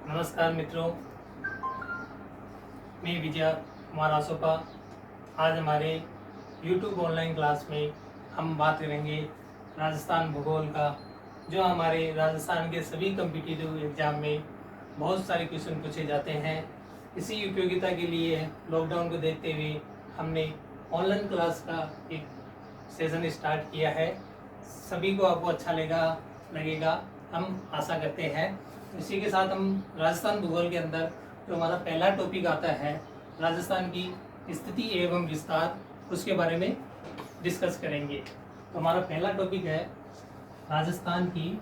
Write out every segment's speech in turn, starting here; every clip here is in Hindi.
नमस्कार मित्रों, मैं विजय कुमार आसोपा। आज हमारे YouTube ऑनलाइन क्लास में हम बात करेंगे राजस्थान भूगोल का, जो हमारे राजस्थान के सभी कम्पिटिटिव एग्जाम में बहुत सारे क्वेश्चन पूछे जाते हैं। इसी उपयोगिता के लिए लॉकडाउन को देखते हुए हमने ऑनलाइन क्लास का एक सेशन स्टार्ट किया है। सभी को आपको अच्छा लगेगा हम आशा करते हैं। इसी के साथ हम राजस्थान भूगोल के अंदर जो हमारा पहला टॉपिक आता है राजस्थान की स्थिति एवं विस्तार, उसके बारे में डिस्कस करेंगे। तो हमारा पहला टॉपिक है राजस्थान की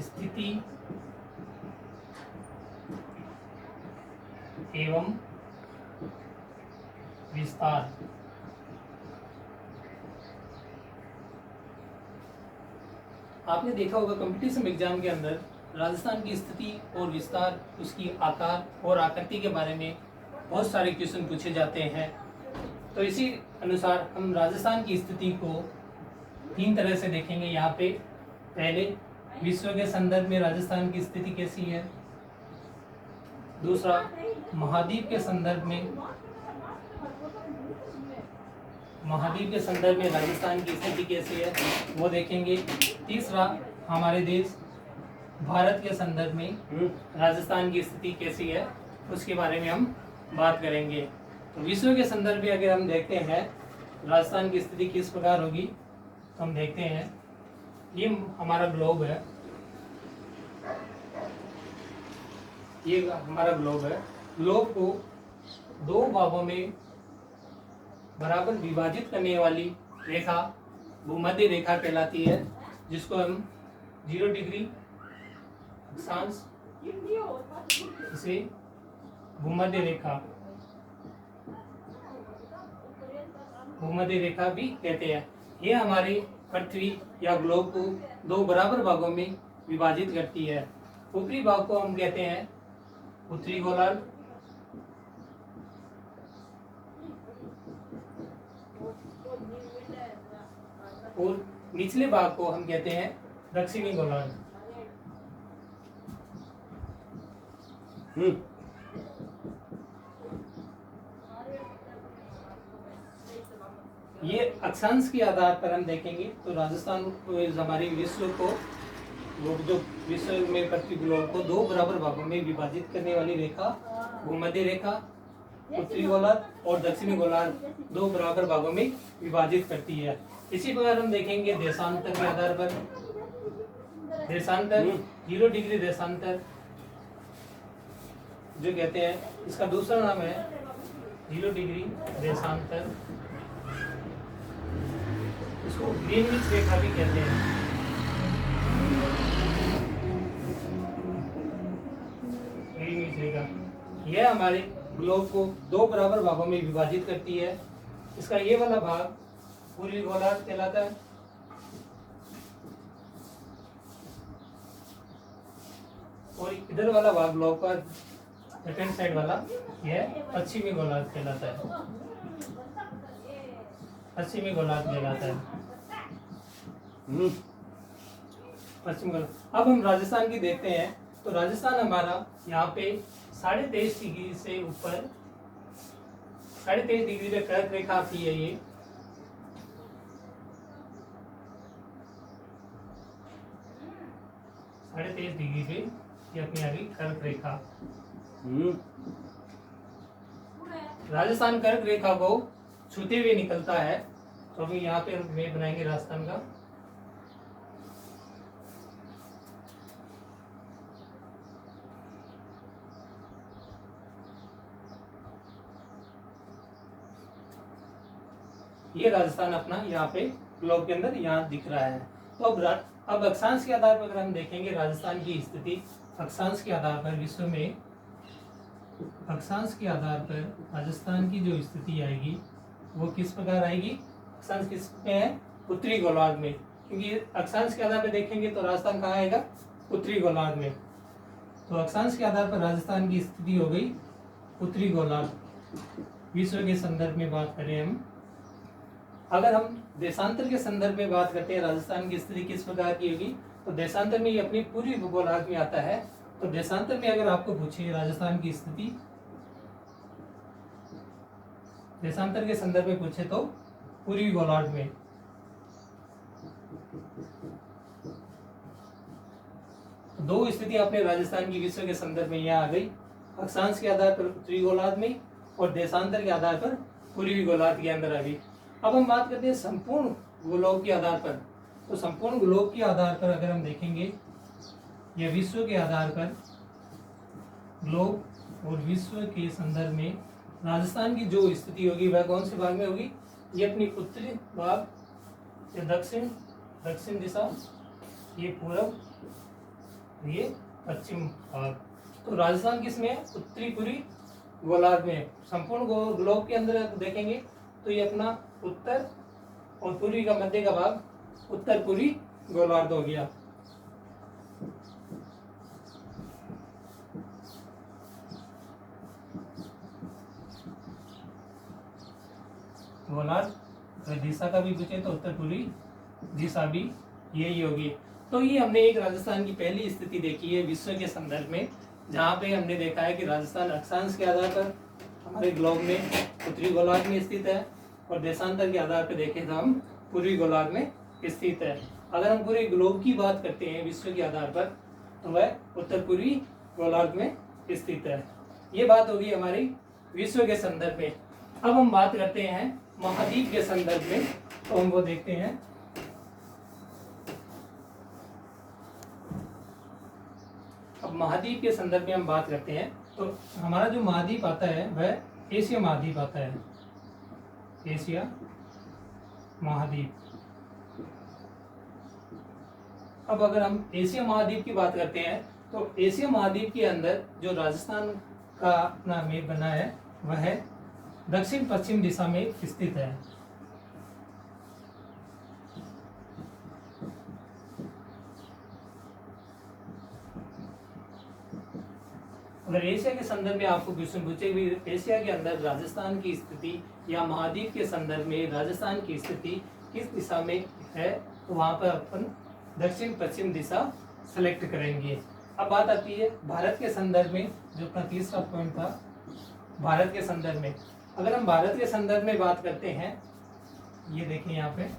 स्थिति एवं विस्तार। आपने देखा होगा कंपटीशन एग्जाम के अंदर राजस्थान की स्थिति और विस्तार, उसकी आकार और आकृति के बारे में बहुत सारे क्वेश्चन पूछे जाते हैं। तो इसी अनुसार हम राजस्थान की स्थिति को तीन तरह से देखेंगे। यहाँ पे पहले विश्व के संदर्भ में राजस्थान की स्थिति कैसी है, दूसरा महाद्वीप के संदर्भ में राजस्थान की स्थिति कैसी है वो देखेंगे, तीसरा हमारे देश भारत के संदर्भ में राजस्थान की स्थिति कैसी है उसके बारे में हम बात करेंगे। तो विश्व के संदर्भ में अगर हम देखते हैं राजस्थान की स्थिति किस प्रकार होगी, तो हम देखते हैं ये हमारा ग्लोब है, ये हमारा ग्लोब है। ग्लोब को दो भागों में बराबर विभाजित करने वाली रेखा भूमध्य रेखा कहलाती है, जिसको हम 0 डिग्री अक्षांश इसे भूमध्य रेखा भी कहते हैं। ये हमारी पृथ्वी या ग्लोब को दो बराबर भागों में विभाजित करती है। ऊपरी भाग को हम कहते हैं उत्तरी गोलार्ध, और निचले भाग को हम कहते हैं दक्षिणी गोलार्ध। ये अक्षांश के आधार पर हम देखेंगे तो राजस्थान हमारी विश्व में पृथ्वी ग्लोब को दो बराबर भागों में विभाजित करने वाली रेखा भूमध्य रेखा उत्तरी गोलार्ध और दक्षिणी गोलार्ध दो बराबर भागों में विभाजित करती है। इसी प्रकार हम देखेंगे देशांतर के आधार पर, 0 डिग्री देशांतर जो कहते हैं, इसका दूसरा नाम है 0 डिग्री देशांतर, इसको ग्रीनविच रेखा भी कहते हैं। ग्रीनविच रेखा यह हमारे ग्लोब को दो बराबर भागों में विभाजित करती है। इसका ये वाला भाग पूर्वी गोलार्ध कहलाता है, और इधर वाला भाग ग्लोब का सेकंड साइड वाला यह पश्चिमी गोलार्ध कहलाता है। पश्चिमी गोलार्ध। अब हम राजस्थान की देखते हैं तो राजस्थान हमारा यहाँ पे 23.5 डिग्री से ऊपर 23.5 डिग्री पे कर्क रेखा आती है। ये 23.5 डिग्री पे ये अपनी आ गई कर्क रेखा। राजस्थान कर्क रेखा को छूते हुए निकलता है। तो अभी यहाँ पे हम मैप बनाएंगे राजस्थान का। ये राजस्थान अपना यहाँ पे ग्लोब के अंदर यहाँ दिख रहा है। तो अब अक्षांश के आधार पर अगर हम देखेंगे राजस्थान की स्थिति, अक्षांश के आधार पर विश्व में अक्षांश के आधार पर राजस्थान की जो स्थिति आएगी वो किस प्रकार आएगी। अक्षांश किस पे है, उत्तरी गोलार्ध में, क्योंकि अक्षांश के आधार पर देखेंगे तो राजस्थान कहाँ आएगा, उत्तरी गोलार्ध में। तो अक्षांश के आधार पर राजस्थान की स्थिति हो गई उत्तरी गोलार्ध। विश्व के संदर्भ में बात करें हम अगर हम देशांतर के संदर्भ में बात करते हैं राजस्थान की स्थिति किस प्रकार की होगी, तो देशांतर में ये अपनी पूरी भूगोलार्ध में आता है। तो देशांतर में अगर आपको पूछे राजस्थान की स्थिति, देशांतर के संदर्भ में पूछे तो पूर्वी गोलार्ध में, दो स्थिति अपने राजस्थान की विश्व के संदर्भ में यहाँ आ गई, अक्षांश के आधार पर उत्तरी गोलार्ध में और देशांतर के आधार पर पूर्वी गोलार्ध के अंदर आ गई। अब हम बात करते हैं संपूर्ण गोलोक के आधार पर। तो संपूर्ण गोलोक के आधार पर अगर हम देखेंगे या विश्व के आधार पर ग्लोब और विश्व के संदर्भ में राजस्थान की जो स्थिति होगी वह कौन से भाग में होगी, ये अपनी उत्तरी भाग, ये दक्षिण दिशा, ये पूर्व, ये पश्चिम भाग। तो राजस्थान किस में है, उत्तरी पूर्वी गोलार्ध में। संपूर्ण ग्लोब के अंदर देखेंगे तो ये अपना उत्तर और पूर्वी का मध्य का भाग उत्तर पूर्वी गोलार्ध हो गया। गोलार्ध दिशा का भी पूछे तो उत्तर पूर्वी दिशा भी यही होगी। तो ये हमने एक राजस्थान की पहली स्थिति देखी है विश्व के संदर्भ में, जहाँ पे हमने देखा है कि राजस्थान अक्षांश के आधार पर हमारे ग्लोब में उत्तरी गोलार्ध में स्थित है और देशांतर के आधार पर देखें तो हम पूर्वी गोलार्ध में स्थित है। अगर हम पूरे ग्लोब की बात करते हैं विश्व के आधार पर तो वह उत्तर पूर्वी गोलार्ध में स्थित है। ये बात होगी हमारी विश्व के संदर्भ में। अब हम बात करते हैं महाद्वीप के संदर्भ में, तो हम वो देखते हैं। अब महाद्वीप के संदर्भ में हम बात करते हैं तो हमारा जो महाद्वीप आता है वह एशिया महाद्वीप आता है, एशिया महाद्वीप। अब अगर हम एशिया महाद्वीप की बात करते हैं तो एशिया महाद्वीप के अंदर जो राजस्थान का अपना मैप बना है वह दक्षिण पश्चिम दिशा में स्थित है। अगर एशिया के संदर्भ में आपको क्वेश्चन पूछे भी एशिया के अंदर राजस्थान की स्थिति या महाद्वीप के संदर्भ में राजस्थान की स्थिति किस दिशा में है, तो वहां पर अपन दक्षिण पश्चिम दिशा सेलेक्ट करेंगे। अब बात आती है भारत के संदर्भ में, जो अपना तीसरा पॉइंट था भारत के संदर्भ में। अगर हम भारत के संदर्भ में बात करते हैं, ये देखें यहाँ पे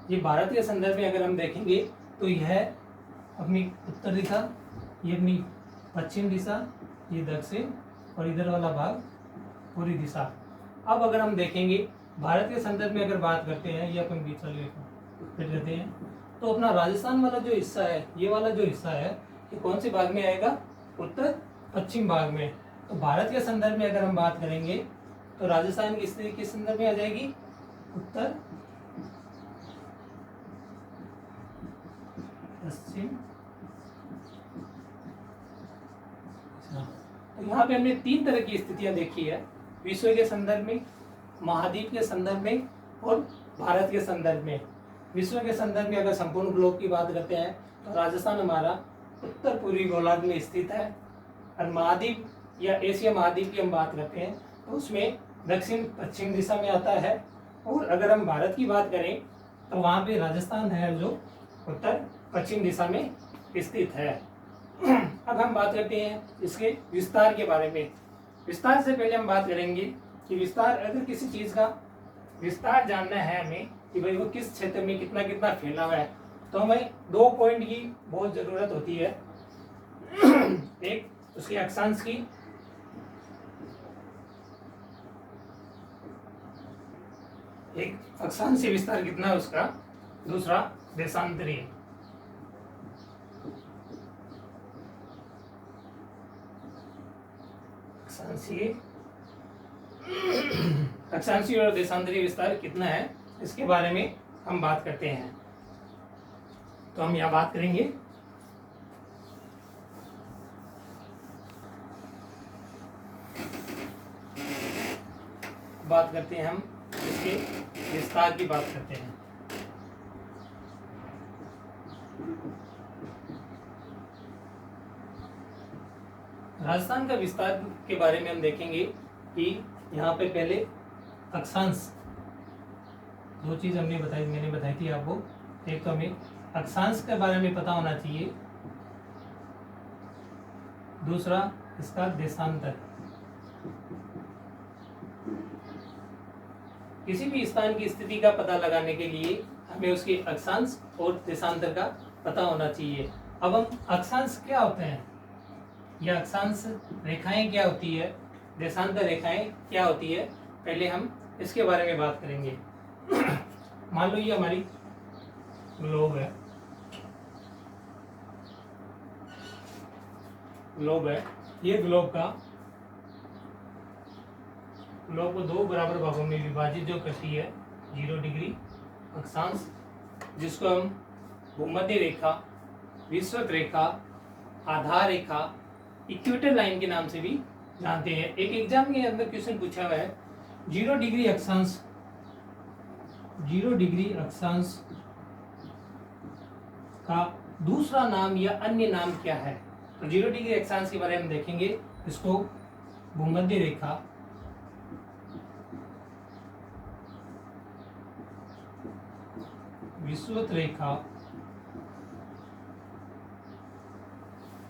ये भारत के संदर्भ में अगर हम देखेंगे तो यह अपनी उत्तर दिशा, ये अपनी पश्चिम दिशा, ये दक्षिण और इधर वाला भाग पूरी दिशा। अब अगर हम देखेंगे भारत के संदर्भ में अगर बात करते हैं, ये अपन बीच वाले फिर लेते हैं, तो अपना राजस्थान वाला जो हिस्सा है, ये वाला जो हिस्सा है, ये कौन से भाग में आएगा, उत्तर पश्चिम भाग में। तो भारत के संदर्भ में अगर हम बात करेंगे तो राजस्थान की स्थिति किस संदर्भ में आ जाएगी, उत्तर पश्चिम। तो यहाँ पे हमने तीन तरह की स्थितियां देखी है, विश्व के संदर्भ में, महाद्वीप के संदर्भ में और भारत के संदर्भ में। विश्व के संदर्भ में अगर संपूर्ण ग्लोब की बात करते हैं तो राजस्थान हमारा उत्तर पूर्वी गोलार्ध में स्थित है, और महाद्वीप या एशिया महाद्वीप की हम बात करते हैं तो उसमें दक्षिण पश्चिम दिशा में आता है। और अगर हम भारत की बात करें तो वहाँ पे राजस्थान है जो उत्तर पश्चिम दिशा में स्थित है। अब हम बात करते हैं इसके विस्तार के बारे में। विस्तार से पहले हम बात करेंगे कि विस्तार, अगर किसी चीज का विस्तार जानना है हमें कि भाई वो किस क्षेत्र में कितना कितना फैला हुआ है, तो हमें दो पॉइंट की बहुत जरूरत होती है। एक उसके अक्षांश की, एक अक्षांशीय विस्तार कितना है उसका, दूसरा देशांतरीय। अक्षांशीय और देशांतरीय विस्तार कितना है, इसके बारे में हम बात करते हैं। तो हम यहाँ बात करेंगे बात करते हैं, हम इसके विस्तार की बात करते हैं। राजस्थान का विस्तार के बारे में हम देखेंगे कि यहाँ पे पहले अक्षांश, दो चीज मैंने बताई थी आपको। एक तो हमें अक्षांश के बारे में पता होना चाहिए, दूसरा इसका देशांतर। किसी भी स्थान की स्थिति का पता लगाने के लिए हमें उसके अक्षांश और देशांतर का पता होना चाहिए। अब हम अक्षांश क्या होते हैं, या अक्षांश रेखाएं क्या होती है, देशांतर रेखाएं क्या होती है, पहले हम इसके बारे में बात करेंगे। मान लो ये हमारी ग्लोब है, ये ग्लोब को दो बराबर भागों में विभाजित जो करती है 0 डिग्री अक्षांश, जिसको हम भूमध्य रेखा, विषुवत रेखा, आधार रेखा, इक्वेटर लाइन के नाम से भी जानते हैं। एक एग्जाम के अंदर क्वेश्चन पूछा हुआ है 0 डिग्री अक्षांश का दूसरा नाम या अन्य नाम क्या है। तो 0 डिग्री अक्षांश के बारे में देखेंगे। इसको भूमध्य रेखा, विषुवत रेखा,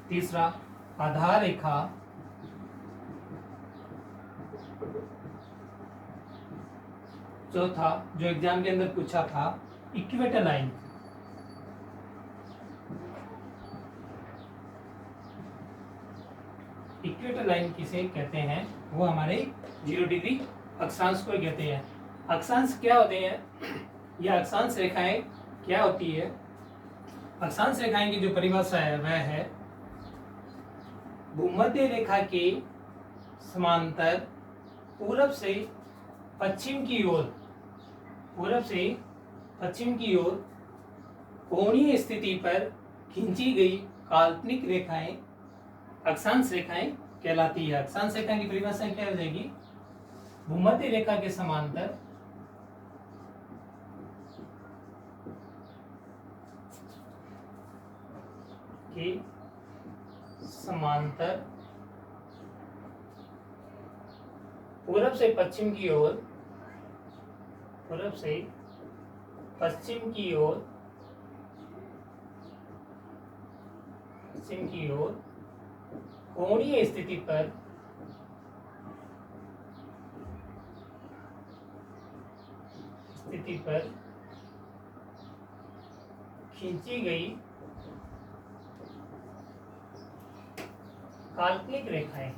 तीसरा आधार रेखा, चौथा जो एग्जाम के अंदर पूछा था इक्वेटर लाइन। इक्वेटर लाइन किसे कहते हैं, वो हमारे 0 डिग्री अक्षांश को कहते हैं। अक्षांश क्या होते हैं या अक्षांश रेखाएं क्या होती है। अक्षांश रेखाएं की जो परिभाषा है वह है भूमध्य रेखा के समांतर पूरब से पश्चिम की ओर कोणीय स्थिति पर खींची गई काल्पनिक रेखाएं अक्षांश रेखाएं कहलाती है। अक्षांश रेखा की परिभाषा क्या हो जाएगी, भूमध्य रेखा के समांतर पूरब से पश्चिम की ओर कोणीय स्थिति पर खींची गई काल्पनिक रेखाएं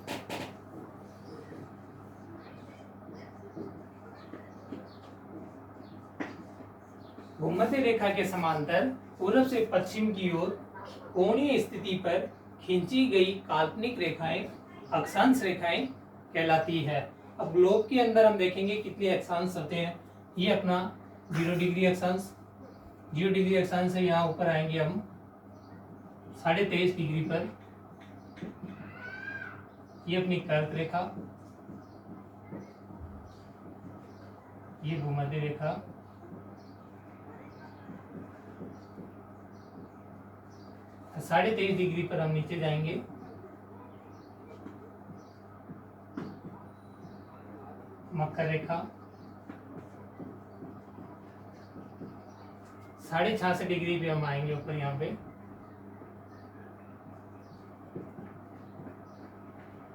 भूमध्य रेखा के समांतर पूरब से पश्चिम की ओर कोणीय स्थिति पर खींची गई काल्पनिक रेखाएं अक्षांश रेखाएं कहलाती है। अब ग्लोब के अंदर हम देखेंगे कितने अक्षांश होते हैं। ये अपना 0 डिग्री अक्षांश, 0 डिग्री अक्षांश से यहाँ ऊपर आएंगे हम 23.5 डिग्री पर। ये अपनी कर्क रेखा, ये भूमध्य रेखा, तो 23.5 डिग्री पर हम नीचे जाएंगे। मकर रेखा, 66.5 डिग्री पे हम आएंगे ऊपर यहाँ पे।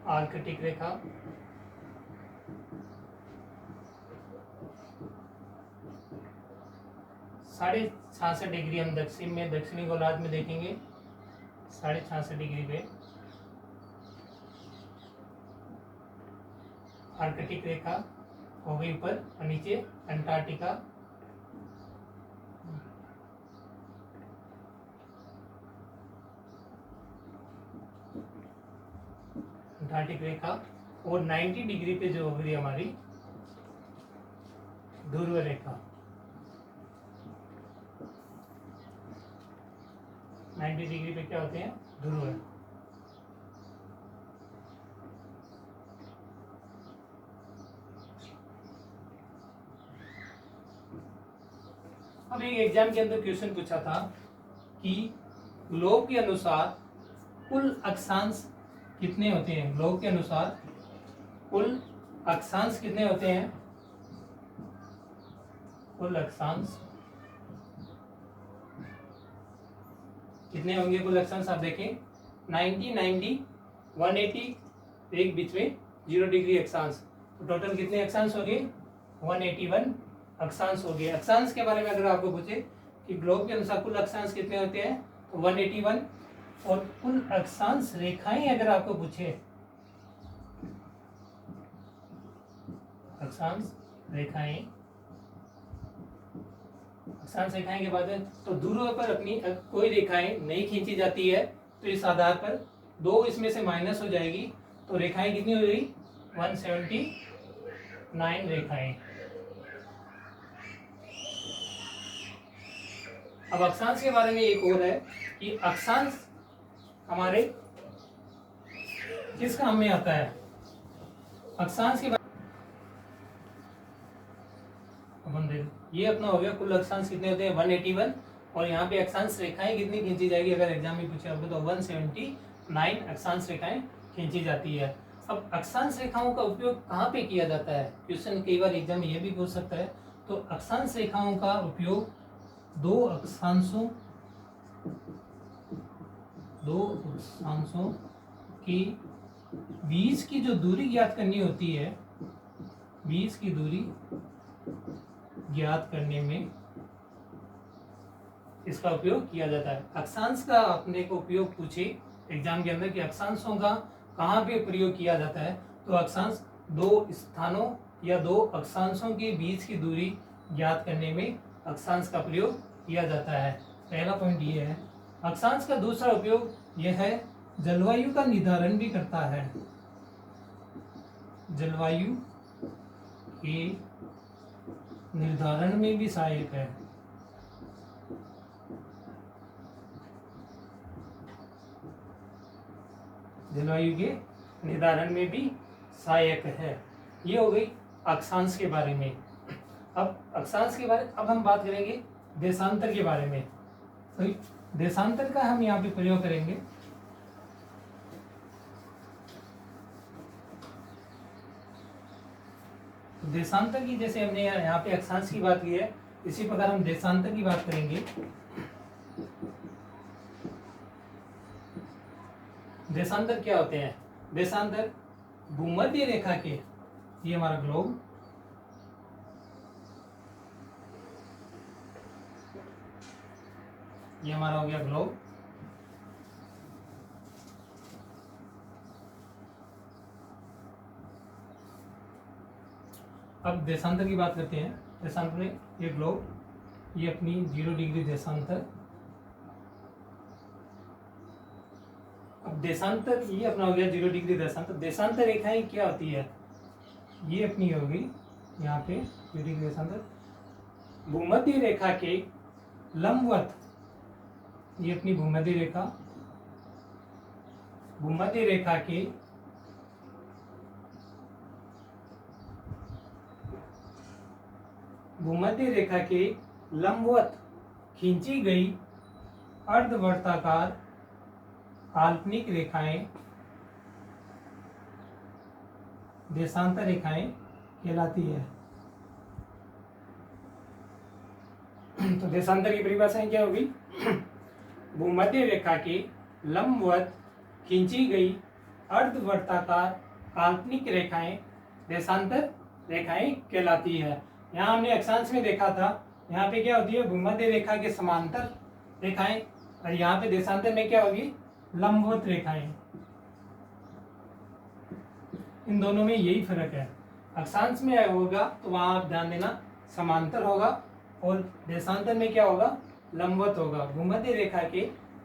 आर्कटिक रेखा, साढ़े 66 डिग्री हम दक्षिणी गोलार्ध में देखेंगे। 66.5 डिग्री पे आर्कटिक रेखा हो गई ऊपर, और नीचे अंटार्कटिका, अंटार्कटिक रेखा, और 90 डिग्री पे जो हो गई हमारी ध्रुव रेखा। 90 डिग्री पे क्या होते हैं, ध्रुव है। अब एक एग्जाम के अंदर क्वेश्चन पूछा था कि ग्लोब के अनुसार कुल अक्षांश कितने होते हैं। ग्लोब के अनुसार कुल अक्षांश कितने होते हैं। कुल अक्षांश कितने होंगे। कुल अक्षांश आप देखें 90, 90, 180, एक बीच में 0 डिग्री अक्षांश, तो टोटल कितने अक्षांश हो गए 181 अक्षांश हो गए। अक्षांश के बारे में अगर आपको पूछे कि ग्लोब के अनुसार कुल अक्षांश कितने होते हैं तो 181, और कुल अक्षांश रेखाएं अगर आपको पूछे, अक्षांश रेखाएं, अक्षांश रेखाएं के बाद तो ध्रुव पर अपनी कोई रेखाएं नहीं खींची जाती है, तो इस आधार पर 2 इसमें से माइनस हो जाएगी, तो रेखाएं कितनी हो गई 179 रेखाएं। अब अक्षांश के बारे में एक और है कि अक्षांश हमारे किस काम में आता है। अक्षांश के ये अपना हो गया कुल अक्षांश कितने होते हैं 181, और यहाँ पे अक्षांश रेखाएं कितनी खींची जाएगी, अगर एग्जाम में पूछे आपको तो 179 अक्षांश रेखाएं खींची जाती है। अब अक्षांश रेखाओं का उपयोग कहाँ पे किया जाता है, क्वेश्चन कई बार एग्जाम में ये भी पूछ सकता है। तो अक्षांश रेखाओं का उपयोग दो अक्षांशों की बीच की जो दूरी ज्ञात करनी होती है, बीच की दूरी ज्ञात करने में इसका उपयोग किया जाता है। अक्षांश का अपने को उपयोग पूछे एग्जाम के अंदर कि अक्षांशों का कहाँ पे प्रयोग किया जाता है, तो अक्षांश 2 स्थानों या 2 अक्षांशों के बीच की दूरी ज्ञात करने में अक्षांश का प्रयोग किया जाता है। पहला पॉइंट ये है। अक्षांश का दूसरा उपयोग यह है जलवायु का निर्धारण भी करता है। जलवायु के निर्धारण में भी सहायक है। जलवायु के निर्धारण में भी सहायक है। ये हो गई अक्षांश के बारे में। अब अक्षांश के बारे अब हम बात करेंगे देशांतर के बारे में। तो देशांतर का हम यहाँ पे प्रयोग करेंगे। देशांतर की जैसे हमने यहाँ पे अक्षांश की बात की है, इसी प्रकार हम देशांतर की बात करेंगे। देशांतर क्या होते हैं। देशांतर भूमध्य रेखा के, ये हमारा ग्लोब, ये हमारा हो गया ग्लोब, अब देशांतर की बात करते हैं। देशांतर में ये ग्लोब, ये अपनी 0 डिग्री देशांतर। अब देशांतर ये अपना हो गया 0 डिग्री देशांतर। देशांतर रेखाएं क्या होती है, ये अपनी होगी यहाँ पे 0 डिग्री देशांतर। भूमध्य रेखा के लंबवत, ये अपनी भूमध्य रेखा, भूमध्य रेखा के भूमध्य रेखा के लंबवत खींची गई अर्धवर्ताकार काल्पनिक रेखाएं देशांतर रेखाएं कहलाती है। तो देशांतर की परिभाषाएं क्या होगी, भूमध्य रेखा के लंबवत खींची गई अर्धवर्ताकार काल्पनिक रेखाएं देशांतर रेखाएं कहलाती है। यहाँ हमने अक्षांश में देखा था, यहाँ पे क्या होती है भूमध्य रेखा के समांतर रेखाएं, और यहाँ पे देशांतर में क्या होगी लंबवत रेखाएं। इन दोनों में यही फर्क है। अक्षांश में होगा तो वहां आप ध्यान देना समांतर होगा, और देशांतर में क्या होगा लंबवत होगा। भूमध्य रेखा के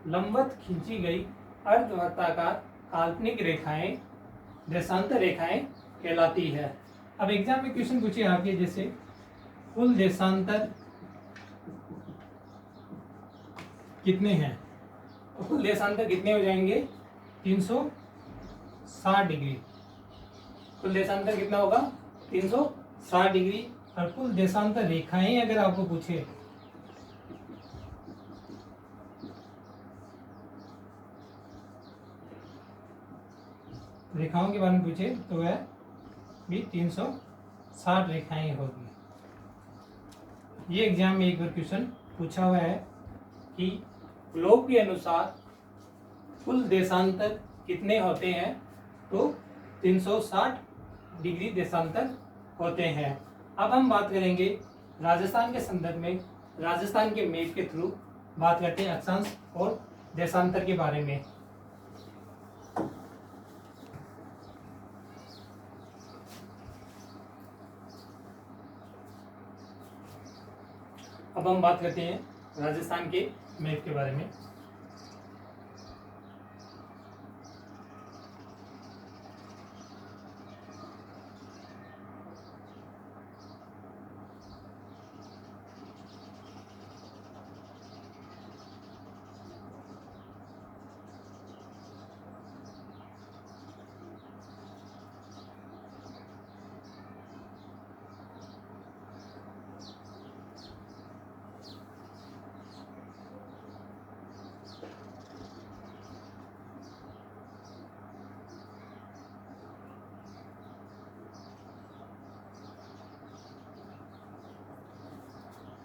लंबवत खींची गई अर्धवर्ताकार काल्पनिक रेखाएं देशांतर रेखाएं कहलाती है। अब एग्जाम में क्वेश्चन पूछे आपके जैसे कुल देशांतर कितने हैं, तो कुल देशांतर कितने हो जाएंगे 360 डिग्री। कुल देशांतर कितना होगा 360 डिग्री। और कुल देशांतर रेखाएं अगर आपको पूछे रेखाओं के बारे में पूछे तो वह भी 360 रेखाएं होगी। ये एग्जाम में एक बार क्वेश्चन पूछा हुआ है कि ग्लोब के अनुसार कुल देशांतर कितने होते हैं, तो 360 डिग्री देशांतर होते हैं। अब हम बात करेंगे राजस्थान के संदर्भ में, राजस्थान के मैप के थ्रू बात करते हैं अक्षांश और देशांतर के बारे में। अब हम बात करते हैं राजस्थान के मैप के बारे में।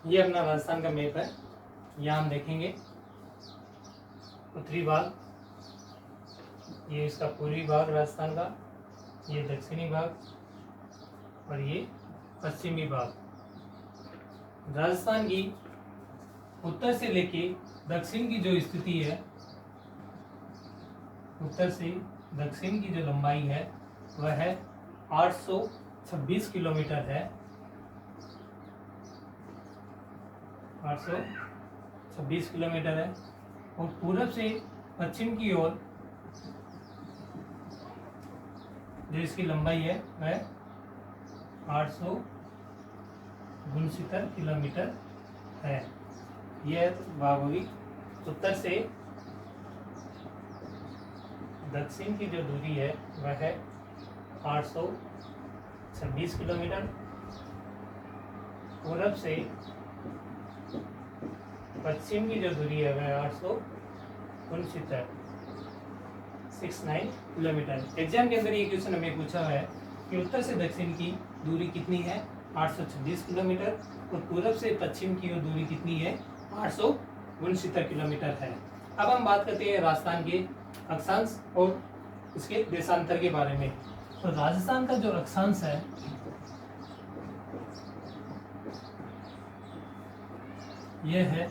ये अपना राजस्थान का मैप है। यहाँ हम देखेंगे उत्तरी भाग, ये इसका पूर्वी भाग राजस्थान का, ये दक्षिणी भाग और ये पश्चिमी भाग। राजस्थान की उत्तर से लेके दक्षिण की जो स्थिति है, उत्तर से दक्षिण की जो लंबाई है वह है 826 किलोमीटर है। 826 किलोमीटर है। और पूरब से पश्चिम की ओर जो इसकी लंबाई है वह 869 किलोमीटर है। यह भाग होगी। उत्तर से दक्षिण की जो दूरी है वह है 826 किलोमीटर। पूरब से पश्चिम की जो दूरी है वह 869 किलोमीटर। एग्जाम के अंदर ये क्वेश्चन हमें पूछा है कि उत्तर से दक्षिण की दूरी कितनी है, 826 किलोमीटर, और पूरब से पश्चिम की ओर दूरी कितनी है, 869 किलोमीटर है। अब हम बात करते हैं राजस्थान के अक्षांश और इसके देशांतर के बारे में। तो राजस्थान का जो अक्षांश है यह है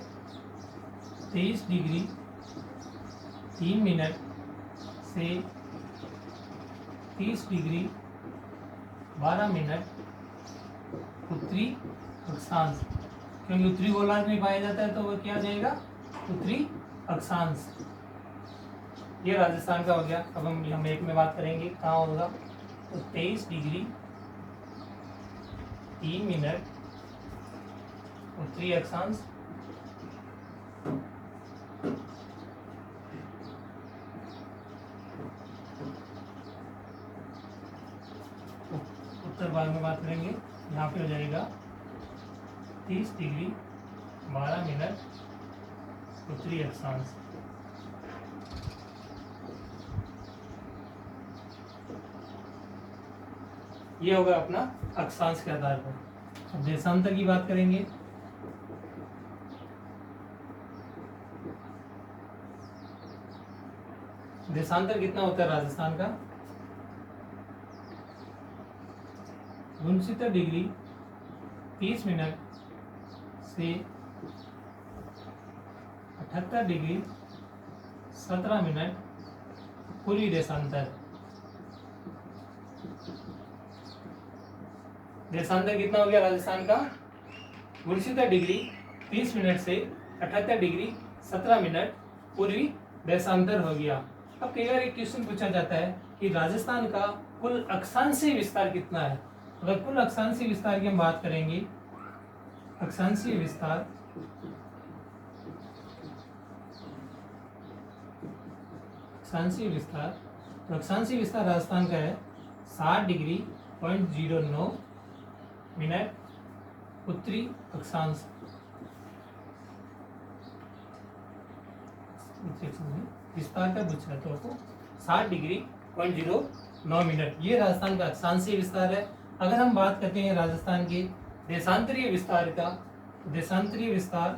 23 डिग्री 3 मिनट से 30 डिग्री 12 मिनट उत्तरी अक्षांश। क्योंकि उत्तरी गोलार्ध में पाया जाता है तो वह क्या आ जाएगा, उत्तरी अक्षांश। ये राजस्थान का हो गया। अब हम मैप में बात करेंगे कहाँ होगा, तो 23 डिग्री 3 मिनट उत्तरी अक्षांश, उत्तर भाग में बात करेंगे, यहाँ पे हो जाएगा 30 डिग्री 12 मिनट उत्तरी अक्षांश। ये होगा अपना अक्षांश के आधार पर। अब देशांतर की बात करेंगे। देशांतर कितना होता है राजस्थान का, 69 डिग्री 30 मिनट से 78 डिग्री 17 मिनट पूर्वी देशांतर। देशांतर कितना हो गया राजस्थान का, 69 डिग्री 30 मिनट से 78 डिग्री 17 मिनट पूर्वी देशांतर हो गया। अब कई बार एक क्वेश्चन पूछा जाता है कि राजस्थान का कुल अक्षांशीय विस्तार कितना है। अगर कुल अक्षांशीय विस्तार की हम बात करेंगे, अक्षांशीय विस्तार तो अक्षांशीय विस्तार राजस्थान का है 60 डिग्री 0.09 मिनट उत्तरी अक्षांश। विस्तार का पूछा है तो आपको 60 डिग्री 0.09 9 मिनट। ये राजस्थान का अक्षांशीय विस्तार है। अगर हम बात करते हैं राजस्थान के देशांतरीय विस्तार का, देशांतरीय विस्तार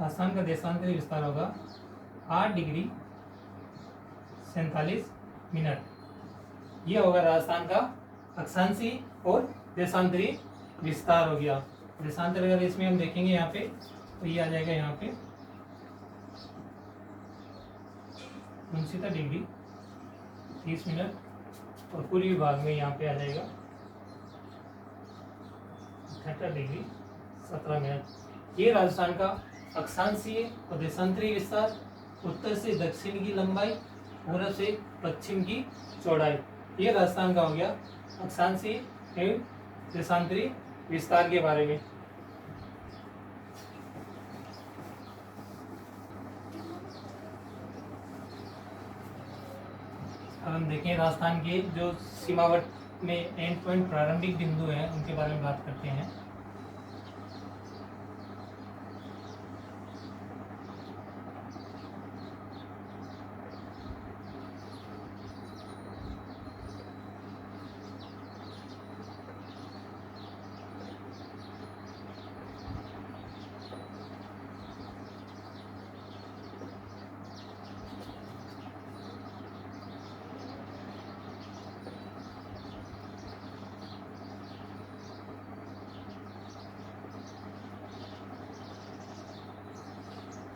राजस्थान का देशांतरीय विस्तार होगा 8 डिग्री 47 मिनट। ये होगा राजस्थान का अक्षांशीय और देशांतरीय विस्तार हो गया। देशांतर अगर इसमें हम देखेंगे यहाँ पे तो ये आ जाएगा यहाँ पे 69 डिग्री 30 मिनट, और पूर्वी विभाग में यहाँ पे आ जाएगा 78 डिग्री 17 मिनट। ये राजस्थान का अक्षांशीय और देशांतरीय विस्तार, उत्तर से दक्षिण की लंबाई, पूर्व से पश्चिम की चौड़ाई। ये राजस्थान का हो गया अक्षांशीय एवं देशांतरीय विस्तार के बारे में। अब हम देखें राजस्थान के जो सीमावर्त में एंड पॉइंट प्रारंभिक बिंदु हैं उनके बारे में बात करते हैं।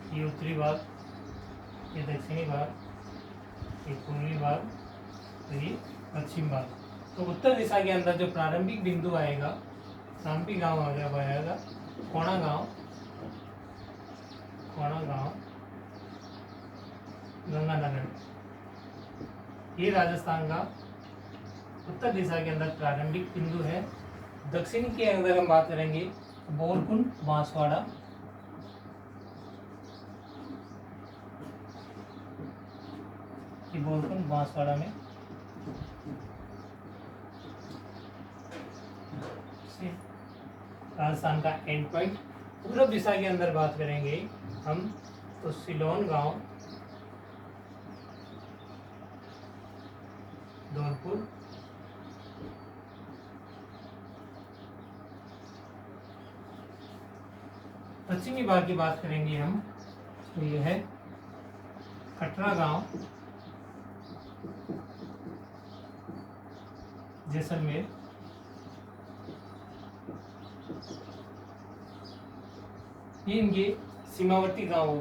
ये उत्तरी भाग, ये दक्षिणी भाग, ये पूर्वी भाग, तो ये पश्चिम भाग। तो उत्तर दिशा के अंदर जो प्रारंभिक बिंदु आएगा, प्रारंभिक गांव आ गया, आएगा कोणा गांव, कोणा गांव, गंगानगर। ये राजस्थान का उत्तर दिशा के अंदर प्रारंभिक बिंदु है। दक्षिण के अंदर हम बात करेंगे बोरकुंड बांसवाड़ा, बोरकुंड बांसवाड़ा में राजस्थान का एंड पॉइंट। पूर्व दिशा के अंदर बात करेंगे हम तो सिलोन गांव, धौलपुर, पश्चिमी भाग की बात करेंगे हम तो ये है कटरा गांव, जैसलमेर। ये इनके सीमावर्ती गांव